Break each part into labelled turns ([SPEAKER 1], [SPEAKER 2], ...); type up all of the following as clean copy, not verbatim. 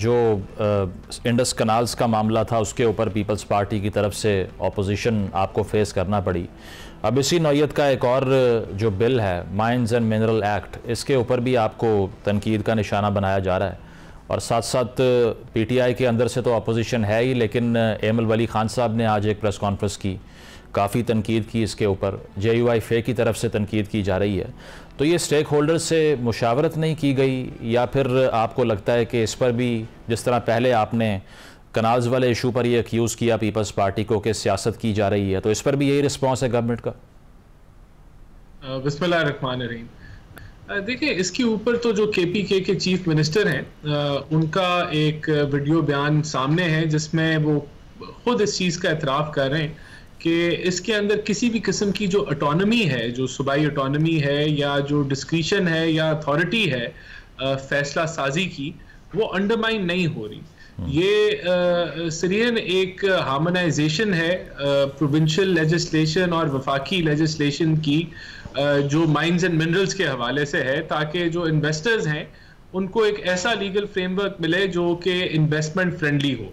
[SPEAKER 1] जो Indus canals का मामला था उसके ऊपर पीपल्स पार्टी की तरफ से ऑपोजिशन आपको फेस करना पड़ी। अब इसी नौयत का एक और जो बिल है माइंस एंड मिनरल एक्ट, इसके ऊपर भी आपको तनकीद का निशाना बनाया जा रहा है और साथ साथ पीटीआई के अंदर से तो अपोजिशन है ही, लेकिन एमल वली खान साहब ने आज एक प्रेस कॉन्फ्रेंस की, काफ़ी तनकीद की इसके ऊपर, JUI फे की तरफ से तनकीद की जा रही है। तो ये स्टेक होल्डर से मुशावरत नहीं की गई या फिर आपको लगता है कि इस पर भी जिस तरह पहले आपने कनाल्स वाले इशू पर ये एक्यूज़ किया पीपल्स पार्टी को कि सियासत की जा रही है, तो इस पर भी यही रिस्पॉन्स है गवर्नमेंट का?
[SPEAKER 2] बिस्मिल्लाहिर्रहमानिर्रहीम। देखिए, इसके ऊपर तो जो KPK के चीफ मिनिस्टर हैं उनका एक वीडियो बयान सामने है जिसमें वो खुद इस चीज़ का एतराफ़ कर रहे हैं कि इसके अंदर किसी भी किस्म की जो ऑटोनमी है, जो सूबाई ऑटोनमी है या जो डिस्क्रिशन है या अथॉरिटी है फैसला साजी की, वो अंडरमाइन नहीं हो रही। ये सीरियन एक हार्मोनाइजेशन है प्रोविंशियल लेजिस्लेशन और वफाकी लेजिस्लेशन की जो माइंस एंड मिनरल्स के हवाले से है, ताकि जो इन्वेस्टर्स हैं उनको एक ऐसा लीगल फ्रेमवर्क मिले जो कि इन्वेस्टमेंट फ्रेंडली हो।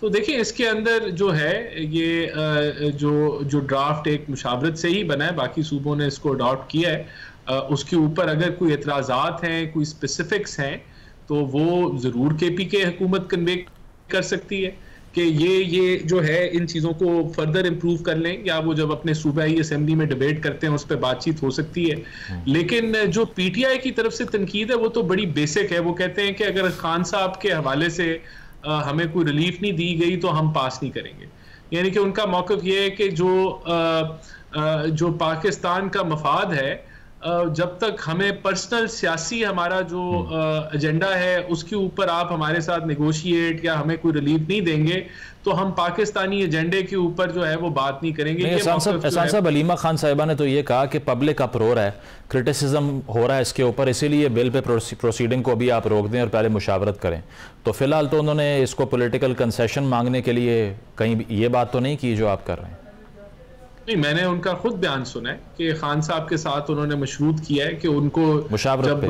[SPEAKER 2] तो देखिए, इसके अंदर जो है ये जो ड्राफ्ट एक मुशावरत से ही बना है, बाकी सूबों ने इसको अडॉप्ट किया है। उसके ऊपर अगर कोई एतराज़ात हैं, कोई स्पेसिफिक्स हैं, तो वो ज़रूर KPK हुकूमत कन्वे कर सकती है कि ये जो है इन चीज़ों को फर्दर इम्प्रूव कर लें, या वो जब अपने सूबाई असेंबली में डिबेट करते हैं उस पर बातचीत हो सकती है। लेकिन जो PTI की तरफ से तनकीद है वो तो बड़ी बेसिक है। वो कहते हैं कि अगर खान साहब के हवाले से हमें कोई रिलीफ नहीं दी गई तो हम पास नहीं करेंगे। यानी कि उनका मौक़िफ़ ये है कि जो पाकिस्तान का मफाद है, जब तक हमें पर्सनल सियासी हमारा जो एजेंडा है उसके ऊपर आप हमारे साथ नेगोशिएट या हमें कोई रिलीफ नहीं देंगे तो हम पाकिस्तानी एजेंडे के ऊपर जो है वो बात नहीं करेंगे।
[SPEAKER 1] एहसान साहब, अलीमा खान साहिबा ने तो ये कहा कि पब्लिक अप्रोर है, क्रिटिसिज्म हो रहा है इसके ऊपर, इसीलिए बिल पे प्रोसीडिंग को भी आप रोक दें और पहले मुशावरत करें। तो फिलहाल तो उन्होंने इसको पॉलिटिकल कंसेशन मांगने के लिए कहीं ये बात तो नहीं की जो आप कर रहे हैं?
[SPEAKER 2] नहीं, मैंने उनका खुद बयान सुना है कि खान साहब के साथ उन्होंने मशरूत किया है कि उनको जब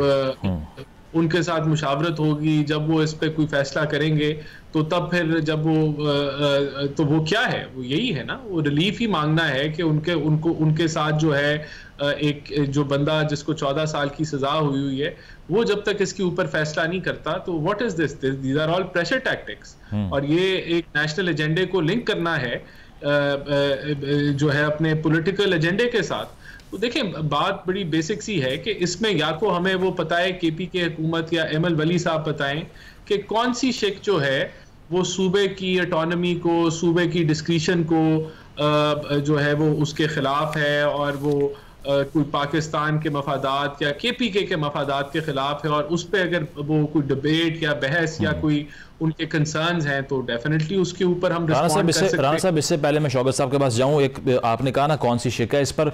[SPEAKER 2] उनके साथ मुशावरत होगी, जब वो इस पे कोई फैसला करेंगे तो तब फिर जब वो तो वो क्या है, वो यही है ना, वो रिलीफ ही मांगना है कि उनके साथ जो है एक जो बंदा जिसको 14 साल की सजा हुई है वो जब तक इसके ऊपर फैसला नहीं करता तो what is this, these are all pressure tactics. और ये एक नेशनल एजेंडे को लिंक करना है जो है अपने पॉलिटिकल एजेंडे के साथ। तो देखें, बात बड़ी बेसिक सी है कि इसमें या तो हमें वो पता है KPK हुकूमत या एमल वली साहब बताएं कि कौन सी शिक जो है वो सूबे की ऑटोनमी को, सूबे की डिस्क्रिशन को जो है वो उसके खिलाफ है और वो कोई पाकिस्तान के मफादात या KPK के मफादात के खिलाफ है, और उस पर अगर वो कोई डिबेट या बहस या कोई उनके कंसर्न्स हैं तो डेफिनेटली उसके ऊपर हम रिस्पॉन्ड कर सकते हैं।
[SPEAKER 1] राणा साहब, इससे पहले मैं शौकत साहब के पास जाऊं, एक आपने कहा ना कौन सी शिक है, इस पर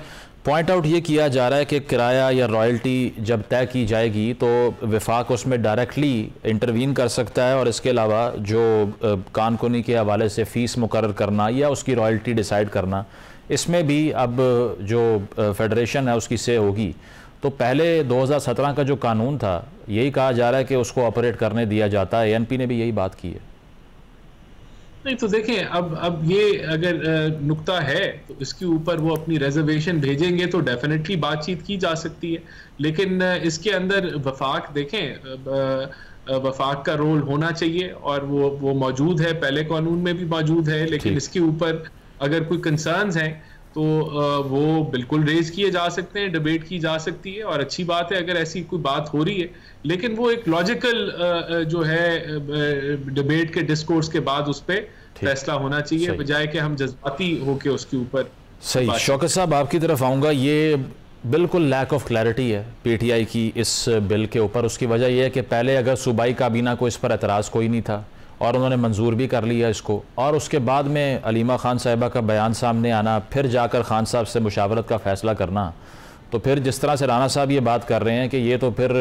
[SPEAKER 1] पॉइंट आउट ये किया जा रहा है कि किराया या रॉयल्टी जब तय की जाएगी तो वफाक उसमें डायरेक्टली इंटरवीन कर सकता है, और इसके अलावा जो कानूनी के हवाले से फ़ीस मुकर्रर करना या उसकी रॉयल्टी डिसाइड करना, इसमें भी अब जो फेडरेशन है उसकी से होगी। तो पहले 2017 का जो कानून था यही कहा जा रहा है कि उसको ऑपरेट करने दिया जाता है, ANP ने भी यही बात की है।
[SPEAKER 2] नहीं तो देखें, अब ये अगर नुक्ता है तो इसके ऊपर वो अपनी रिजर्वेशन भेजेंगे तो डेफिनेटली बातचीत की जा सकती है, लेकिन इसके अंदर वफाक देखें, वफाक का रोल होना चाहिए और वो मौजूद है, पहले कानून में भी मौजूद है। लेकिन इसके ऊपर अगर कोई कंसर्न्स हैं तो वो बिल्कुल रेज किए जा सकते हैं, डिबेट की जा सकती है, और अच्छी बात है अगर ऐसी कोई बात हो रही है, लेकिन वो एक लॉजिकल जो है डिबेट के डिस्कोर्स के बाद उस पर फैसला होना चाहिए, बजाय कि हम जज्बाती होके उसके ऊपर।
[SPEAKER 1] सही। शौकत साहब, आपकी तरफ आऊँगा। ये बिल्कुल लैक ऑफ क्लैरिटी है PTI की इस बिल के ऊपर। उसकी वजह यह है कि पहले अगर सूबाई काबीना को इस पर एतराज़ कोई नहीं था और उन्होंने मंजूर भी कर लिया इसको, और उसके बाद में अलीमा खान साहिबा का बयान सामने आना, फिर जाकर खान साहब से मुशावरत का फ़ैसला करना, तो फिर जिस तरह से राणा साहब ये बात कर रहे हैं कि ये तो फिर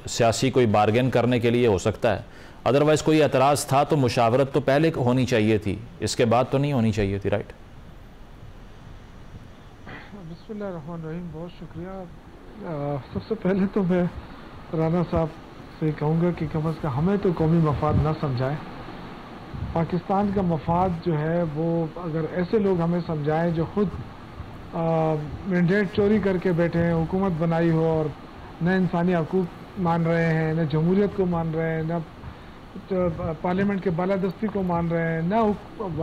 [SPEAKER 1] सियासी कोई बार्गेन करने के लिए हो सकता है, अदरवाइज़ कोई एतराज़ था तो मुशावरत तो पहले होनी चाहिए थी, इसके बाद तो नहीं होनी चाहिए थी। राइट।
[SPEAKER 3] बिस्मिल्लाहिर्रहमानिर्रहीम, बहुत शुक्रिया। सबसे पहले तो मैं राणा साहब से कहूँगा कि कम अज़ कम हमें तो कौमी मफाद न समझाएं। पाकिस्तान का मफाद जो है वो अगर ऐसे लोग हमें समझाएं जो खुद मैंडेट चोरी करके बैठे हैं, हुकूमत बनाई हो और न इंसानी हकूक़ मान रहे हैं, न जमहूरियत को मान रहे हैं, न पार्लियामेंट के बालादस्ती को मान रहे हैं, न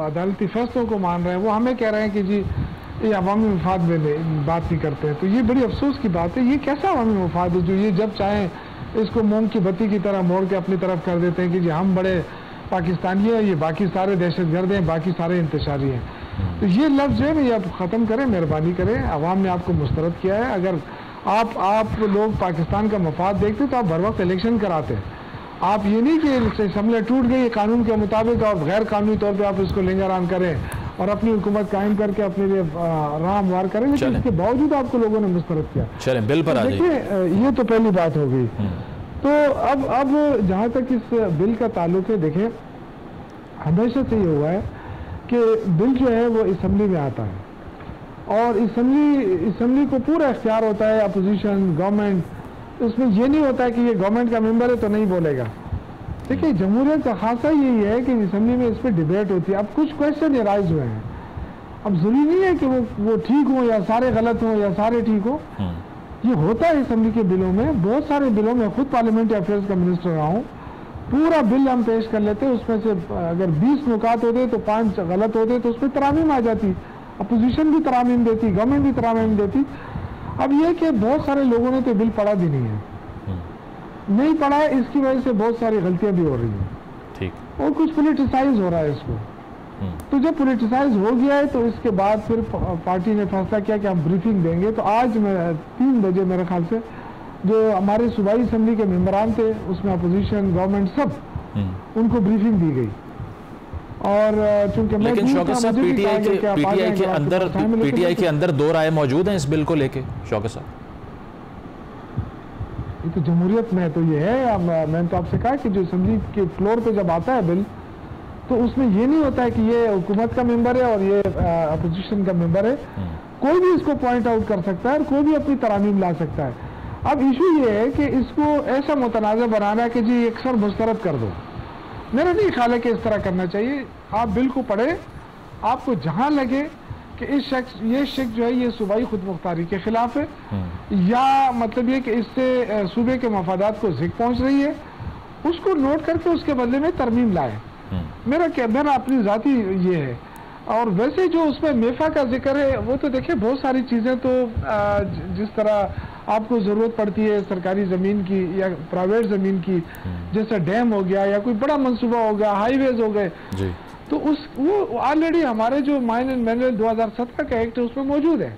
[SPEAKER 3] अदालती फैसलों को मान रहे हैं, वो हमें कह रहे हैं कि जी ये अवामी मफाद में बात नहीं करते हैं। तो ये बड़ी अफसोस की बात है। ये कैसा अवामी मफाद है जो ये जब चाहें इसको मोम की बत्ती की तरह मोड़ के अपनी तरफ कर देते हैं कि जी हम बड़े पाकिस्तानी हैं, ये बाकी सारे दहशतगर्द हैं, बाकी सारे इंतशारी हैं। तो ये लफ्ज़ जो है ना ये आप ख़त्म करें, मेहरबानी करें। अवाम ने आपको मुस्तरद किया है। अगर आप लोग पाकिस्तान का मफाद देखते तो आप बर वक्त इलेक्शन कराते। आप ये नहीं कि असम्बली टूट गई कानून के मुताबिक और गैर कानूनी तौर पर आप इसको लिंगारान करें और अपनी हुकूमत कायम करके अपने लिए राह हमवार करें, लेकिन इसके बावजूद आपको लोगों ने मुस्तरद किया।
[SPEAKER 1] चलें बिल पर
[SPEAKER 3] देखिए ये तो पहली बात हो गई। तो अब जहाँ तक इस बिल का ताल्लुक है, देखें हमेशा से ये हुआ है कि बिल जो है वो असम्बली में आता है और असम्बली को पूरा इख्तियार होता है अपोजिशन गवर्नमेंट। उसमें ये नहीं होता है कि ये गवर्नमेंट का मेंबर है तो नहीं बोलेगा। देखिए जमहूरियत का खासा यही है कि असम्बली में इस पर डिबेट होती है। अब कुछ क्वेश्चन राइज हुए हैं, अब जरूरी नहीं है कि वो ठीक हो या सारे गलत हो या सारे ठीक हो। ये होता है असम्बली के बिलों में, बहुत सारे बिलों में। खुद पार्लियामेंट्री अफेयर्स का मिनिस्टर रहा हूँ, पूरा बिल हम पेश कर लेते, उसमें से अगर 20 नुकात होते तो 5 गलत होते तो उसमें तरामीम आ जाती, अपोजिशन भी तरामीम देती, गवर्नमेंट भी तरामीम देती। अब यह कि बहुत सारे लोगों ने तो बिल पढ़ा भी नहीं है, नहीं पढ़ा है, इसकी वजह से बहुत सारी गलतियां भी हो रही हैं।
[SPEAKER 1] ठीक।
[SPEAKER 3] और कुछ पोलिटिसाइज हो रहा है इसको। तो जब पोलिटिसाइज हो गया है तो इसके बाद फिर पार्टी ने फैसला किया कि हम ब्रीफिंग देंगे। तो आज 3 बजे मेरे ख्याल से जो हमारे सूबाई असम्बली के मेंबरान थे, उसमें अपोजिशन गवर्नमेंट सब, उनको ब्रीफिंग दी गई। और चूंकि
[SPEAKER 1] लेकिन शौकत साहब पीटीआई के अंदर 2 राय मौजूद हैं इस बिल को लेके। शौकत साहब
[SPEAKER 3] ये तो जमहूरियत में तो ये है, मैंने तो आपसे कहा कि जो असम्बली के फ्लोर पे जब आता है बिल तो उसमें ये नहीं होता है कि ये हुकूमत का मेंबर है और ये अपोजिशन का मेंबर है। कोई भी इसको पॉइंट आउट कर सकता है और कोई भी अपनी तरामीम ला सकता है। अब इशू ये है कि इसको ऐसा मुतनाज़ा बनाना है कि जी अक्सर मुस्तरद कर दो। मेरा नहीं ख्याल है कि इस तरह करना चाहिए। आप बिल को पढ़े, आपको जहां लगे कि ये शख्स जो है ये सूबाई खुद मुख्तारी के खिलाफ है या मतलब ये कि इससे सूबे के मफादात को ज़िक पहुंच रही है, उसको नोट करके उसके बदले में तरमीम लाए। मेरा अपनी जाती ये है। और वैसे जो उसमें मेफा का जिक्र है वो तो देखिए बहुत सारी चीज़ें तो जिस तरह आपको ज़रूरत पड़ती है सरकारी ज़मीन की या प्राइवेट ज़मीन की, जैसे डैम हो गया या कोई बड़ा मंसूबा हो गया, हाईवेज हो गए, तो वो ऑलरेडी हमारे जो माइन एंड मैनुअल 2017 का एक्ट है उसमें मौजूद है।